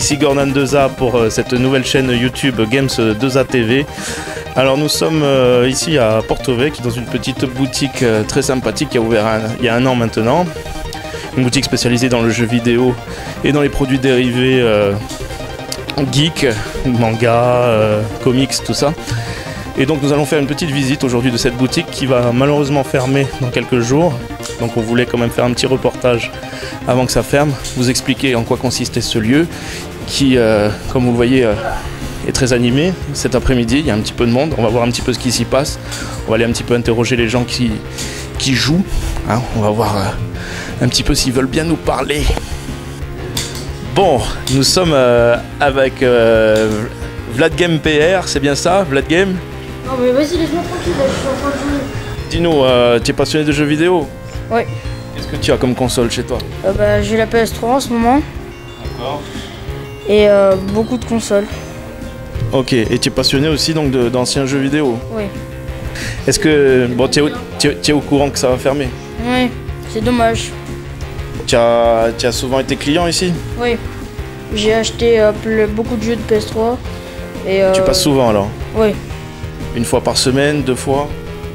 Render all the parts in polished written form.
Ici Gordon2A pour cette nouvelle chaîne YouTube Games 2A TV. Alors nous sommes ici à Porto Vecchio dans une petite boutique très sympathique qui a ouvert il y a un an maintenant. Une boutique spécialisée dans le jeu vidéo et dans les produits dérivés geek, manga, comics, tout ça. Et donc nous allons faire une petite visite aujourd'hui de cette boutique qui va malheureusement fermer dans quelques jours. Donc on voulait quand même faire un petit reportage avant que ça ferme, vous expliquer en quoi consistait ce lieu qui, comme vous le voyez, est très animé. Cet après-midi, il y a un petit peu de monde, on va voir un petit peu ce qui s'y passe. On va aller un petit peu interroger les gens qui jouent. Hein, on va voir un petit peu s'ils veulent bien nous parler. Bon, nous sommes avec Vladgame PR, c'est bien ça, Vladgame? Non mais vas-y, laisse-moi tranquille, là, je suis en train de jouer. Dis-nous, tu es passionné de jeux vidéo? Oui. Qu'est-ce que tu as comme console chez toi? J'ai la PS3 en ce moment. D'accord. Et beaucoup de consoles. Ok, et tu es passionné aussi donc d'anciens jeux vidéo? Oui. Est-ce que... Bon, tu es au courant que ça va fermer? Oui, c'est dommage. Tu as souvent été client ici? Oui. J'ai acheté beaucoup de jeux de PS3. Et, tu passes souvent alors? Oui. Une fois par semaine, 2 fois?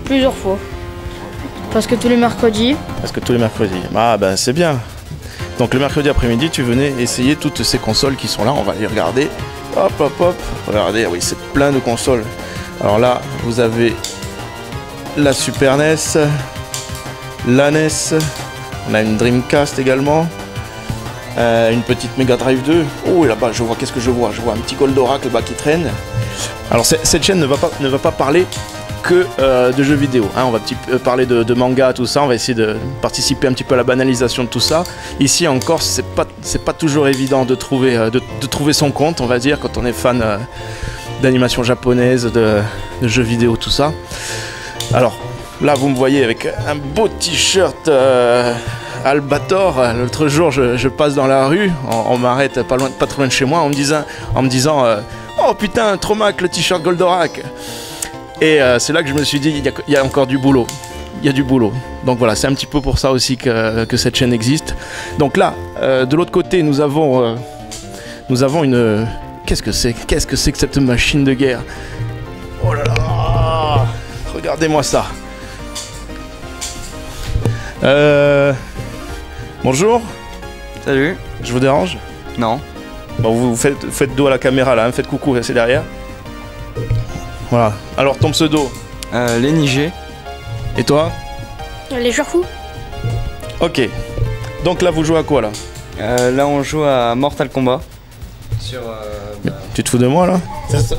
Plusieurs fois. Parce que tous les mercredis. Parce que tous les mercredis. Ah ben c'est bien. Donc le mercredi après-midi, tu venais essayer toutes ces consoles qui sont là. On va les regarder. Hop, hop, hop. Regardez, ah oui, c'est plein de consoles. Alors là, vous avez la Super NES, la NES. On a une Dreamcast également. Une petite Mega Drive 2. Oh, et là-bas, je vois, qu'est-ce que je vois? Je vois un petit Goldorak là-bas qui traîne. Alors cette chaîne ne va pas parler que de jeux vidéo. Hein. On va parler de manga, tout ça. On va essayer de participer un petit peu à la banalisation de tout ça. Ici en Corse, c'est pas toujours évident de trouver son compte, on va dire, quand on est fan d'animation japonaise, de jeux vidéo, tout ça. Alors là, vous me voyez avec un beau t-shirt Albator. L'autre jour, je passe dans la rue, on m'arrête pas trop loin de chez moi en me disant oh putain, trop mac le t-shirt Goldorak. Et c'est là que je me suis dit, il y a encore du boulot. Il y a du boulot. Donc voilà, c'est un petit peu pour ça aussi que cette chaîne existe. Donc là, de l'autre côté, nous avons une... Qu'est-ce que c'est que cette machine de guerre? Oh là là! Regardez-moi ça. Bonjour. Salut. Je vous dérange? Non. Bon, vous faites dos à la caméra là, hein, faites coucou, c'est derrière. Voilà. Alors ton pseudo? Lenny G. Et toi? Les joueurs fous. Ok. Donc là vous jouez à quoi là? Là on joue à Mortal Kombat. Sur... Tu te fous de moi là?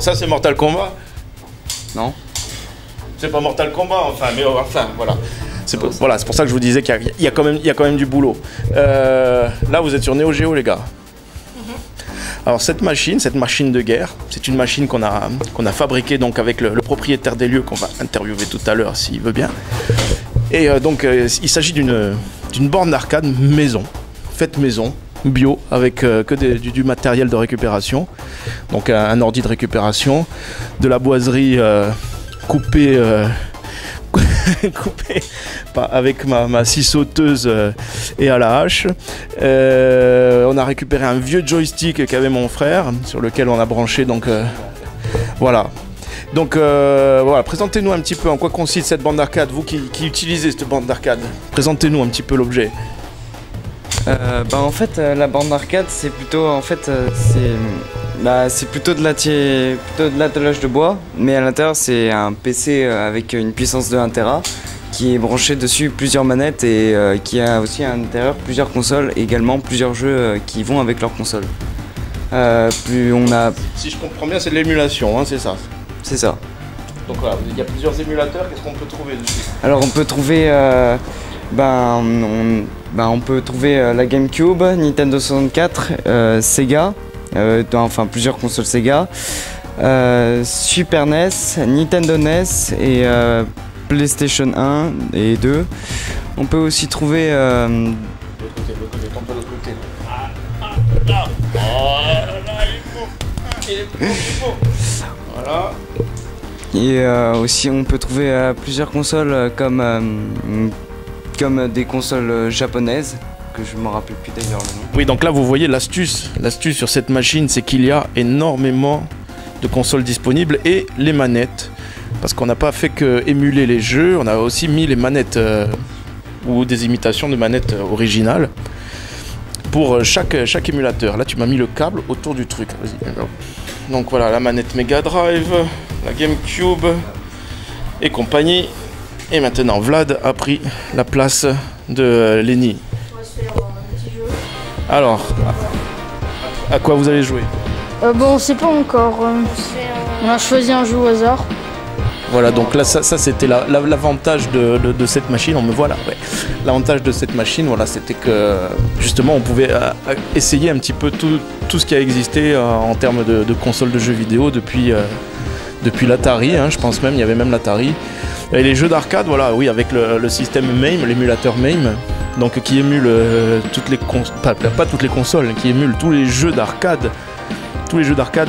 Ça c'est Mortal Kombat? Non. C'est pas Mortal Kombat enfin, mais enfin voilà. C'est pour ça que je vous disais qu'il y a quand même du boulot. Là vous êtes sur Neo Geo les gars. Alors cette machine de guerre, c'est une machine qu'on a fabriquée donc avec le propriétaire des lieux qu'on va interviewer tout à l'heure s'il veut bien. Et donc il s'agit d'une borne d'arcade maison, faite maison, bio, avec du matériel de récupération. Donc un ordi de récupération, de la boiserie coupée avec ma scie sauteuse et à la hache. On a récupéré un vieux joystick qu'avait mon frère sur lequel on a branché donc voilà. Donc voilà, présentez-nous un petit peu en quoi consiste cette bande d'arcade, vous qui utilisez cette bande d'arcade. Présentez-nous un petit peu l'objet. En fait la bande d'arcade c'est plutôt c'est plutôt de l'attelage de bois, mais à l'intérieur c'est un PC avec une puissance de 1 Tera qui est branché dessus plusieurs manettes et qui a aussi à l'intérieur plusieurs consoles et également plusieurs jeux qui vont avec leur console. Si je comprends bien, c'est de l'émulation, hein, c'est ça? C'est ça. Donc voilà, il y a plusieurs émulateurs, qu'est-ce qu'on peut trouver dessus? Alors on peut trouver on peut trouver la GameCube, Nintendo 64, Sega, enfin plusieurs consoles Sega, Super NES, Nintendo NES et PlayStation 1 et 2. On peut aussi trouver... L'autre côté, tombe de l'autre côté. Là. Oh là, il est beau. Voilà. Et aussi on peut trouver plusieurs consoles comme des consoles japonaises que je me rappelle plus d'ailleurs le nom. Oui, donc là vous voyez l'astuce. L'astuce sur cette machine, c'est qu'il y a énormément de consoles disponibles et les manettes. Parce qu'on n'a pas fait que émuler les jeux, on a aussi mis les manettes ou des imitations de manettes originales pour chaque émulateur. Là tu m'as mis le câble autour du truc. Vas-y. Donc voilà, la manette Mega Drive, la GameCube et compagnie. Et maintenant Vlad a pris la place de Lenny. On va se faire un petit jeu. Alors, à quoi vous allez jouer? Bon, on sait pas encore. On a choisi un jeu au hasard. Voilà, donc là, ça c'était l'avantage de cette machine. On me voit là, ouais. L'avantage de cette machine, voilà, c'était que justement, on pouvait essayer un petit peu tout ce qui a existé en termes de consoles de jeux vidéo depuis l'Atari. Hein, je pense même, il y avait même l'Atari. Et les jeux d'arcade, voilà, oui, avec le système MAME, l'émulateur MAME, donc qui émule toutes les pas toutes les consoles, qui émule tous les jeux d'arcade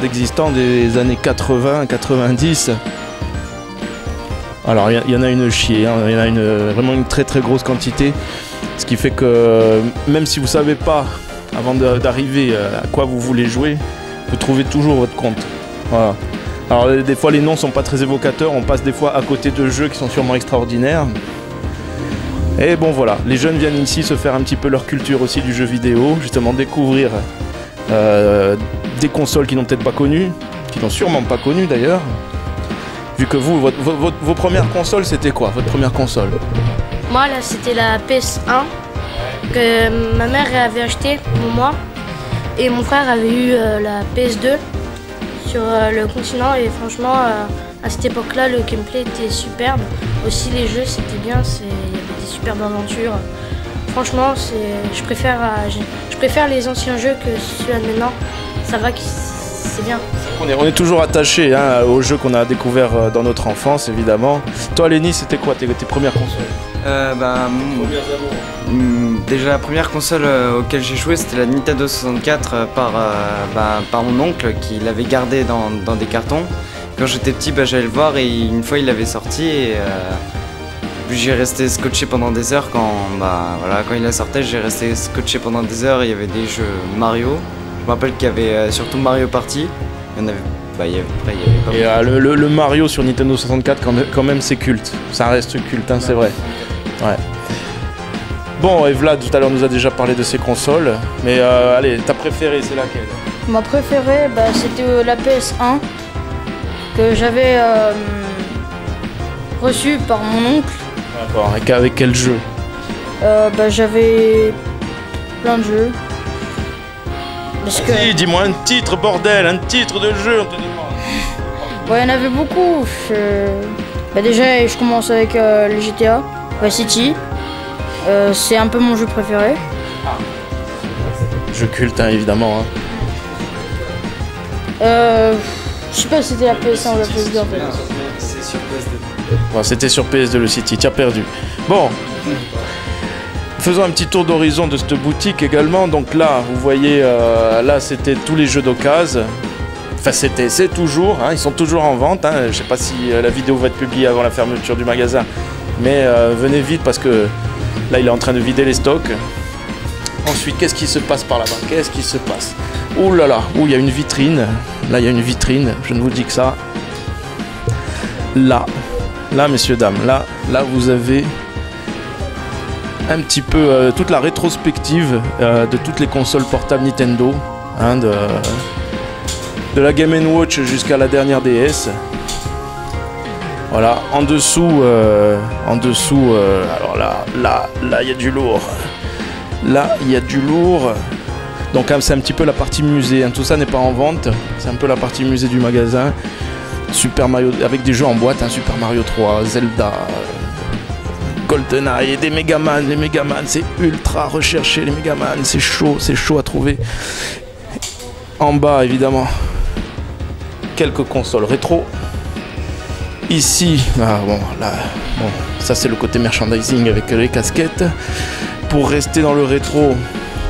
existants des années 80-90. Alors il y en a une chier, hein, il y en a vraiment une très très grosse quantité, ce qui fait que même si vous savez pas avant d'arriver à quoi vous voulez jouer, vous trouvez toujours votre compte. Voilà. Alors des fois les noms sont pas très évocateurs, on passe des fois à côté de jeux qui sont sûrement extraordinaires. Et bon voilà, les jeunes viennent ici se faire un petit peu leur culture aussi du jeu vidéo, justement découvrir des consoles qu'ils n'ont peut-être pas connues, qui n'ont sûrement pas connues d'ailleurs. Vu que vous, vos premières consoles, c'était quoi, votre première console? Moi, là, c'était la PS1 que ma mère avait achetée pour moi. Et mon frère avait eu la PS2 sur le continent. Et franchement, à cette époque-là, le gameplay était superbe. Aussi, les jeux, c'était bien. Il y avait des superbes aventures. Franchement, je préfère les anciens jeux que ceux-là de maintenant. Ça va, c'est bien. On est toujours attaché hein, aux jeux qu'on a découverts dans notre enfance, évidemment. Toi, Lenny, c'était quoi tes premières consoles? Déjà la première console auquel j'ai joué, c'était la Nintendo 64 par mon oncle qui l'avait gardée dans des cartons. Quand j'étais petit, j'allais le voir et une fois il l'avait sorti et j'ai resté scotché pendant des heures. Quand il la sortait, j'ai resté scotché pendant des heures. Il y avait des jeux Mario. Je me rappelle qu'il y avait surtout Mario Party. Il y en avait, il y avait pas et le Mario sur Nintendo 64, quand même, c'est culte. Ça reste culte, hein, c'est vrai. Ouais. Bon, et Vlad, tout à l'heure, nous a déjà parlé de ses consoles. Mais allez, ta préférée, c'est laquelle? Ma préférée, c'était la PS1 que j'avais reçue par mon oncle. D'accord, et avec quel jeu? J'avais plein de jeux. Vas-y, dis-moi un titre, bordel, un titre de jeu, on te demande. Ouais, il y en avait beaucoup. Déjà, je commence avec le GTA, Vice City. C'est un peu mon jeu préféré. Jeu culte, hein, évidemment. Je sais pas si c'était la PS1 ou la PS2 en fait. C'est sur PS2. Bon, c'était sur PS2 le City, tu as perdu. Bon. Faisons un petit tour d'horizon de cette boutique également. Donc là, vous voyez, là c'était tous les jeux d'occasion. Enfin, c'est toujours, hein, ils sont toujours en vente. Hein. Je sais pas si la vidéo va être publiée avant la fermeture du magasin, mais venez vite parce que là, il est en train de vider les stocks. Ensuite, qu'est-ce qui se passe par là-bas? Qu'est-ce qui se passe? Ouh là là, il y a une vitrine. Là, il y a une vitrine. Je ne vous dis que ça. Là, messieurs, dames, là, vous avez un petit peu toute la rétrospective de toutes les consoles portables Nintendo, hein, de la Game & Watch jusqu'à la dernière DS. Voilà, en dessous, alors là, il y a du lourd. Là, il y a du lourd. Donc c'est un petit peu la partie musée, hein. Tout ça n'est pas en vente, c'est un peu la partie musée du magasin. Super Mario, avec des jeux en boîte, hein, Super Mario 3, Zelda, GoldenEye, et des Megaman. Les Megaman, c'est ultra recherché, les Megaman, c'est chaud à trouver. En bas, évidemment, quelques consoles rétro. Ici, ça c'est le côté merchandising avec les casquettes. Pour rester dans le rétro,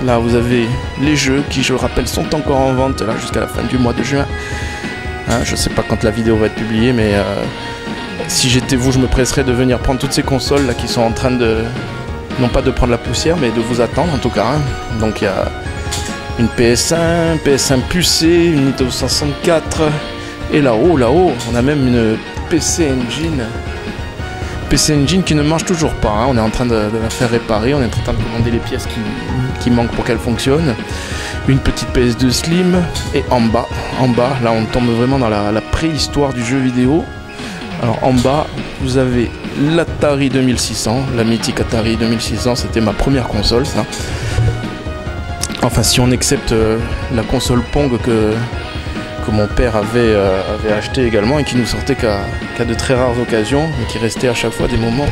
là vous avez les jeux qui, je le rappelle, sont encore en vente là jusqu'à la fin du mois de juin. Hein, je sais pas quand la vidéo va être publiée, mais si j'étais vous, je me presserais de venir prendre toutes ces consoles là qui sont en train de non pas de prendre la poussière, mais de vous attendre en tout cas. Hein. Donc il y a une PS1, PS1 pucée, une Nintendo 64, et là-haut, on a même une PC Engine. PC Engine qui ne marche toujours pas, hein. On est en train de la faire réparer, on est en train de commander les pièces qui manquent pour qu'elle fonctionne. Une petite PS2 Slim, et en bas, là on tombe vraiment dans la préhistoire du jeu vidéo. Alors en bas, vous avez l'Atari 2600, la mythique Atari 2600, c'était ma première console ça. Enfin si on accepte la console Pong que mon père avait acheté également et qui nous sortait qu'à de très rares occasions, mais qui restait à chaque fois des moments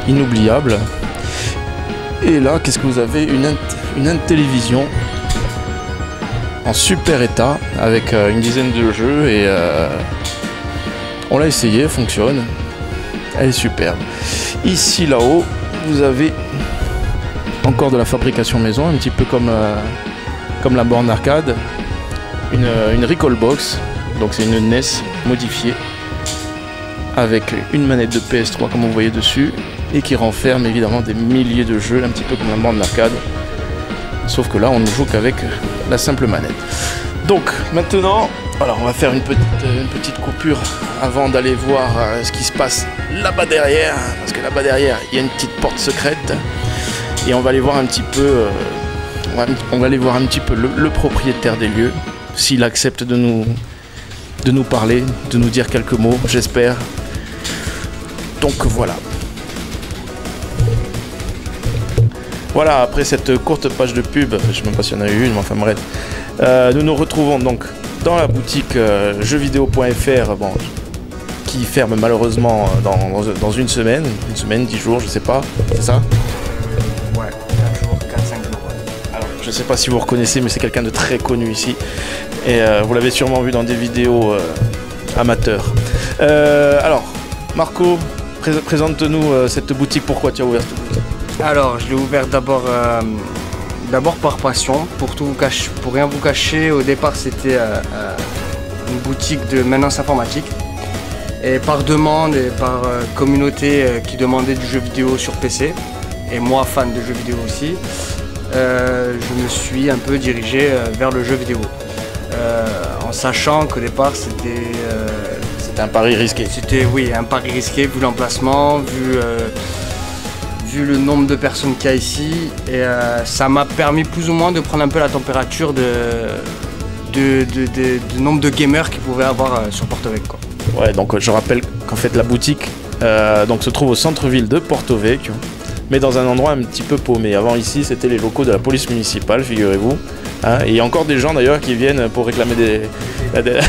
inoubliables. Et là, qu'est-ce que vous avez? Une Intellivision en super état avec une dizaine de jeux et on l'a essayé, elle fonctionne, elle est superbe. Ici là-haut, vous avez encore de la fabrication maison, un petit peu comme la borne arcade. Une Recall Box, donc c'est une NES modifiée avec une manette de PS3 comme vous voyez dessus et qui renferme évidemment des milliers de jeux, un petit peu comme la borne d'arcade, sauf que là on ne joue qu'avec la simple manette. Donc maintenant, alors on va faire une petite coupure avant d'aller voir ce qui se passe là-bas derrière, parce que là-bas derrière il y a une petite porte secrète et on va aller voir un petit peu, le propriétaire des lieux. S'il accepte de nous parler, de nous dire quelques mots, j'espère. Donc voilà. Voilà, après cette courte page de pub, je ne sais même pas s'il y en a eu une, mais enfin bref. Nous nous retrouvons donc dans la boutique jeuxvideo.fr, bon, qui ferme malheureusement dans une semaine, 10 jours, je sais pas, c'est ça? Ouais, 4 jours, 4-5 jours. Alors, je sais pas si vous reconnaissez, mais c'est quelqu'un de très connu ici. Et vous l'avez sûrement vu dans des vidéos amateurs. Alors, Marco, présente-nous cette boutique. Pourquoi tu as ouvert cette boutique? Alors, je l'ai ouvert d'abord par passion, pour rien vous cacher. Au départ, c'était une boutique de maintenance informatique. Et par demande et par communauté qui demandait du jeu vidéo sur PC, et moi fan de jeux vidéo aussi, je me suis un peu dirigé vers le jeu vidéo. En sachant qu'au départ c'était un pari risqué. C'était un pari risqué vu l'emplacement, vu le nombre de personnes qu'il y a ici, et ça m'a permis plus ou moins de prendre un peu la température du nombre de gamers qu'il pouvait avoir sur Porto-Vecchio. Ouais, donc je rappelle qu'en fait la boutique se trouve au centre-ville de Porto-Vecchio, mais dans un endroit un petit peu paumé. Avant ici c'était les locaux de la police municipale, figurez-vous. Hein, et il y a encore des gens d'ailleurs qui viennent pour réclamer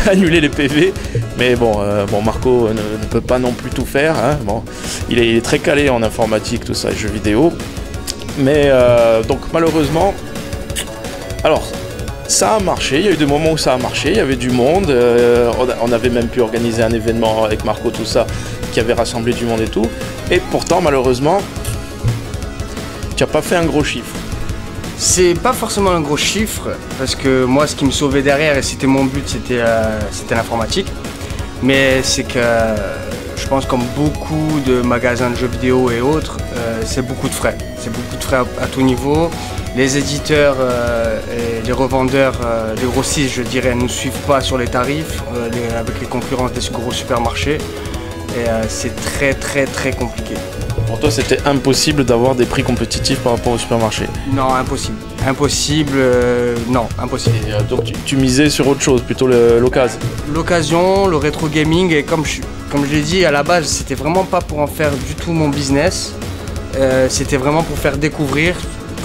annuler les PV, mais bon, Marco ne peut pas non plus tout faire. Hein, bon, il est très calé en informatique, tout ça, et jeux vidéo. Mais donc malheureusement, alors ça a marché, il y a eu des moments où ça a marché, il y avait du monde, on avait même pu organiser un événement avec Marco, tout ça, qui avait rassemblé du monde et tout, et pourtant malheureusement, tu n'as pas fait un gros chiffre. C'est pas forcément un gros chiffre, parce que moi ce qui me sauvait derrière, et c'était mon but, c'était l'informatique. Mais c'est que je pense comme beaucoup de magasins de jeux vidéo et autres, c'est beaucoup de frais. C'est beaucoup de frais à tout niveau. Les éditeurs et les revendeurs, les grossistes je dirais, ne suivent pas sur les tarifs avec les concurrences des gros supermarchés. Et c'est très très très compliqué. Pour toi, c'était impossible d'avoir des prix compétitifs par rapport au supermarché? Non, impossible. Impossible, non, impossible. Et, donc tu misais sur autre chose, plutôt l'occasion? L'occasion, le rétro gaming, et comme je l'ai dit à la base, c'était vraiment pas pour en faire du tout mon business. C'était vraiment pour faire découvrir,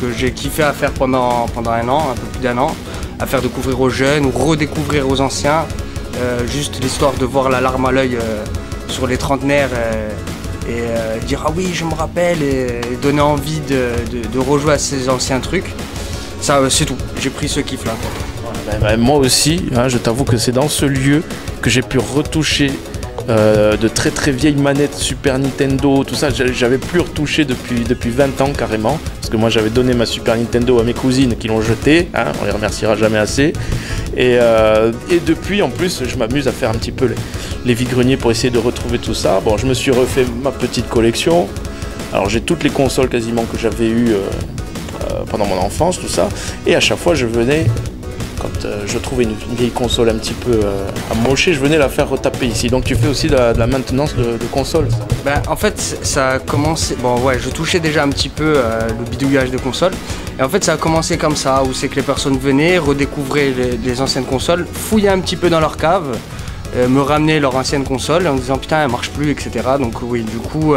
que j'ai kiffé à faire pendant un an, un peu plus d'1 an, à faire découvrir aux jeunes ou redécouvrir aux anciens, juste l'histoire de voir la larme à l'œil sur les trentenaires. Et dire ah oui je me rappelle, et donner envie de rejouer à ces anciens trucs. Ça c'est tout, j'ai pris ce kiff là. Moi aussi, hein, je t'avoue que c'est dans ce lieu que j'ai pu retoucher de très très vieilles manettes Super Nintendo, tout ça. J'avais plus retouché depuis 20 ans carrément, parce que moi j'avais donné ma Super Nintendo à mes cousines qui l'ont jetée, hein, on les remerciera jamais assez. Et depuis, en plus, je m'amuse à faire un petit peu les vide-greniers pour essayer de retrouver tout ça. Bon, je me suis refait ma petite collection. Alors j'ai toutes les consoles quasiment que j'avais eues pendant mon enfance, tout ça. Et à chaque fois, je venais, quand je trouvais une vieille console un petit peu amochée, je venais la faire retaper ici. Donc tu fais aussi de la maintenance de console. Ben, en fait, ça a commencé... Bon, ouais, je touchais déjà un petit peu le bidouillage de consoles. Et en fait, ça a commencé comme ça, où c'est que les personnes venaient, redécouvraient les anciennes consoles, fouillaient un petit peu dans leur cave, me ramenaient leur ancienne console en disant « Putain, elle marche plus, etc. » Donc oui, du coup,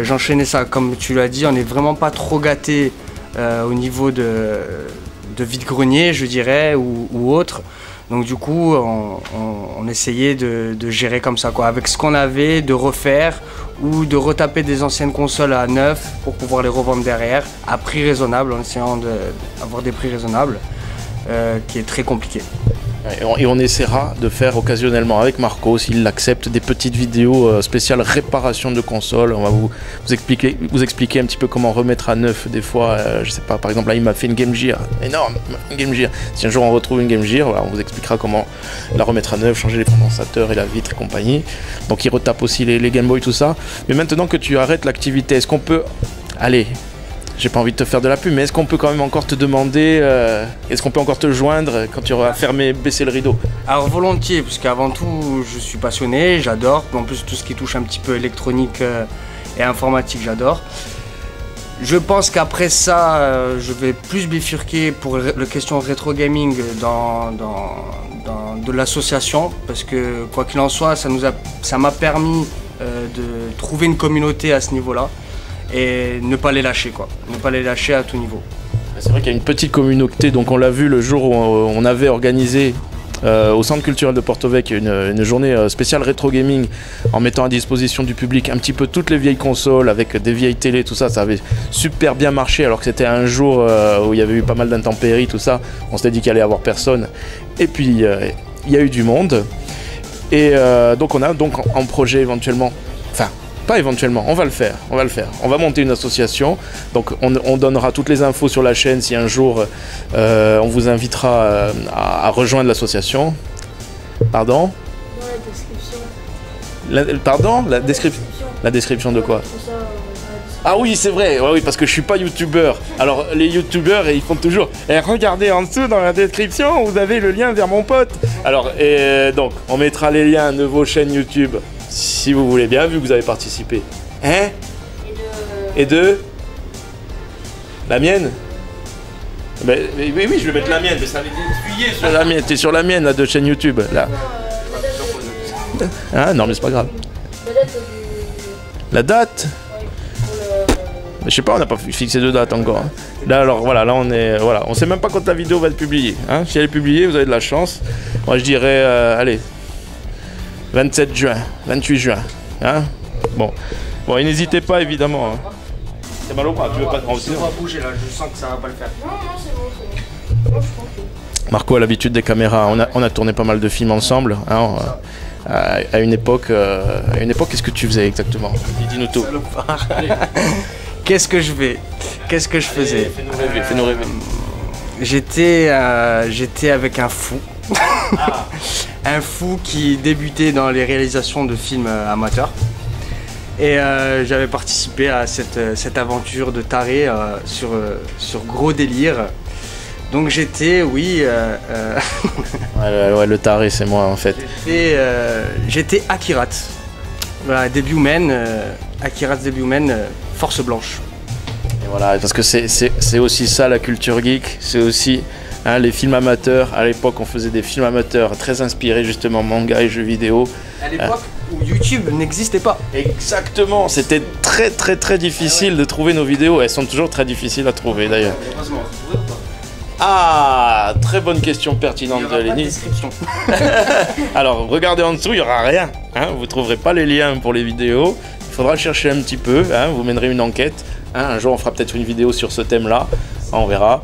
j'enchaînais ça. Comme tu l'as dit, on n'est vraiment pas trop gâtés au niveau de vide-grenier, je dirais, ou autre. Donc du coup, on essayait de gérer comme ça, quoi, avec ce qu'on avait, de refaire ou de retaper des anciennes consoles à neuf pour pouvoir les revendre derrière à prix raisonnable, en essayant d'avoir des prix raisonnables, qui est très compliqué. Et on essaiera de faire occasionnellement avec Marco, s'il l'accepte, des petites vidéos spéciales réparation de consoles. On va vous expliquer un petit peu comment remettre à neuf des fois. Je sais pas, par exemple là il m'a fait une Game Gear, énorme, il m'a fait une Game Gear. Si un jour on retrouve une Game Gear, voilà, on vous expliquera comment la remettre à neuf, changer les condensateurs et la vitre et compagnie. Donc il retape aussi les Game Boy, tout ça. Mais maintenant que tu arrêtes l'activité, est-ce qu'on peut... Allez, j'ai pas envie de te faire de la pub, mais est-ce qu'on peut quand même encore te demander, est-ce qu'on peut encore te joindre quand tu auras fermé, baissé le rideau? Alors volontiers, parce qu'avant tout, je suis passionné, j'adore. En plus, tout ce qui touche un petit peu électronique et informatique, j'adore. Je pense qu'après ça, je vais plus bifurquer pour la question rétro gaming de l'association, parce que quoi qu'il en soit, ça m'a permis de trouver une communauté à ce niveau-là. Et ne pas les lâcher, quoi. Ne pas les lâcher à tout niveau. C'est vrai qu'il y a une petite communauté, donc on l'a vu le jour où on avait organisé au Centre culturel de Porto Vecchio une journée spéciale rétro gaming en mettant à disposition du public un petit peu toutes les vieilles consoles avec des vieilles télés, tout ça, ça avait super bien marché alors que c'était un jour où il y avait eu pas mal d'intempéries, tout ça. On s'était dit qu'il allait y avoir personne. Et puis il y a eu du monde. Et donc on a donc en projet éventuellement, enfin, pas éventuellement, on va le faire. On va monter une association, donc on donnera toutes les infos sur la chaîne si un jour on vous invitera à rejoindre l'association. Pardon ? Dans la description. Pardon ? La description de quoi ? Ah oui, c'est vrai, ouais, oui, parce que je suis pas youtubeur. Alors les youtubeurs, ils font toujours regardez en dessous dans la description, vous avez le lien vers mon pote. Alors, donc, on mettra les liens de vos chaînes YouTube. Si vous voulez bien, vu que vous avez participé. Hein ? Et de la mienne ? Oui, je vais mettre la mienne, mais ça avait été sur la mienne. T'es sur la mienne, là, de chaîne YouTube, là. Ah non, mais c'est pas grave. La date ? Je sais pas, on n'a pas fixé de date encore. Hein. Là, alors voilà, là on est, voilà, on sait même pas quand la vidéo va être publiée. Hein. Si elle est publiée, vous avez de la chance. Moi, je dirais, allez. 27 juin, 28 juin. Hein, bon, et n'hésitez pas évidemment. Hein. C'est mal au bras, tu veux pas... On va bouger là, je sens que ça va pas le faire. Non, c'est bon. Marco a l'habitude des caméras, on a tourné pas mal de films ensemble. Hein, à une époque, qu'est-ce que tu faisais exactement? Dis-nous tout. Qu'est-ce que je faisais? Fais-nous rêver. J'étais avec un fou. Un fou qui débutait dans les réalisations de films amateurs. Et j'avais participé à cette aventure de taré sur gros délire. Donc j'étais, oui... ouais, le taré, c'est moi en fait. J'étais Akirat. Voilà, début humaine, Akirat début humaine, force blanche. Et voilà, parce que c'est aussi ça la culture geek, c'est aussi... Hein, les films amateurs, à l'époque on faisait des films amateurs très inspirés justement manga et jeux vidéo. À l'époque où YouTube n'existait pas. Exactement, c'était très difficile de trouver nos vidéos, elles sont toujours très difficiles à trouver d'ailleurs. Ah, très bonne question pertinente de Lenny. Alors regardez en dessous, il n'y aura rien, hein, vous ne trouverez pas les liens pour les vidéos, il faudra chercher un petit peu, hein, vous mènerez une enquête, hein, un jour on fera peut-être une vidéo sur ce thème-là, on verra.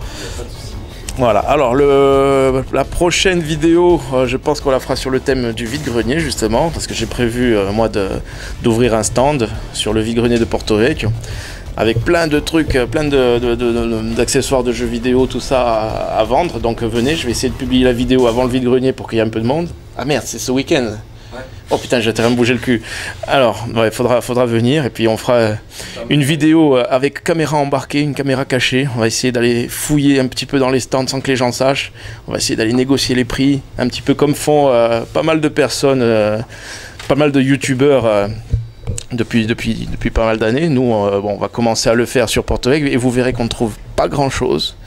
Voilà, alors la prochaine vidéo, je pense qu'on la fera sur le thème du vide-grenier justement, parce que j'ai prévu moi d'ouvrir un stand sur le vide-grenier de Porto Vecchio, avec plein de trucs, plein d'accessoires de jeux vidéo, tout ça à vendre. Donc venez, je vais essayer de publier la vidéo avant le vide-grenier pour qu'il y ait un peu de monde. Ah merde, c'est ce week-end. Ouais. Oh putain, j'ai tellement bougé le cul. Alors, ouais, faudra venir et puis on fera une vidéo avec caméra embarquée, une caméra cachée. On va essayer d'aller fouiller un petit peu dans les stands sans que les gens sachent. On va essayer d'aller négocier les prix, un petit peu comme font pas mal de personnes, pas mal de youtubeurs depuis pas mal d'années. Nous, bon, on va commencer à le faire sur Porto Alegre et vous verrez qu'on ne trouve pas grand-chose,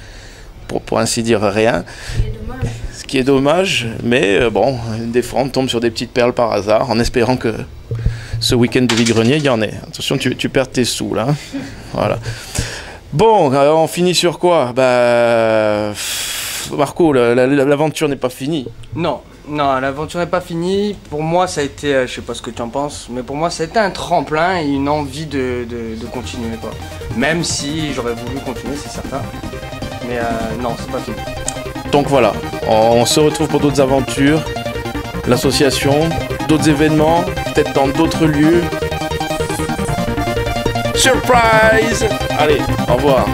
pour ainsi dire rien. Ce qui est dommage, mais bon, des fois on tombe sur des petites perles par hasard, en espérant que ce week-end de vide-grenier, il y en ait. Attention, tu perds tes sous là. Voilà. Bon, alors on finit sur quoi? Bah, Marco, l'aventure n'est pas finie. Non, l'aventure n'est pas finie. Pour moi, ça a été, je sais pas ce que tu en penses, mais pour moi, ça a été un tremplin et une envie de continuer, quoi. Même si j'aurais voulu continuer, c'est certain. Mais non, c'est pas fini. Donc voilà, on se retrouve pour d'autres aventures, l'association, d'autres événements, peut-être dans d'autres lieux. Surprise! Allez, au revoir.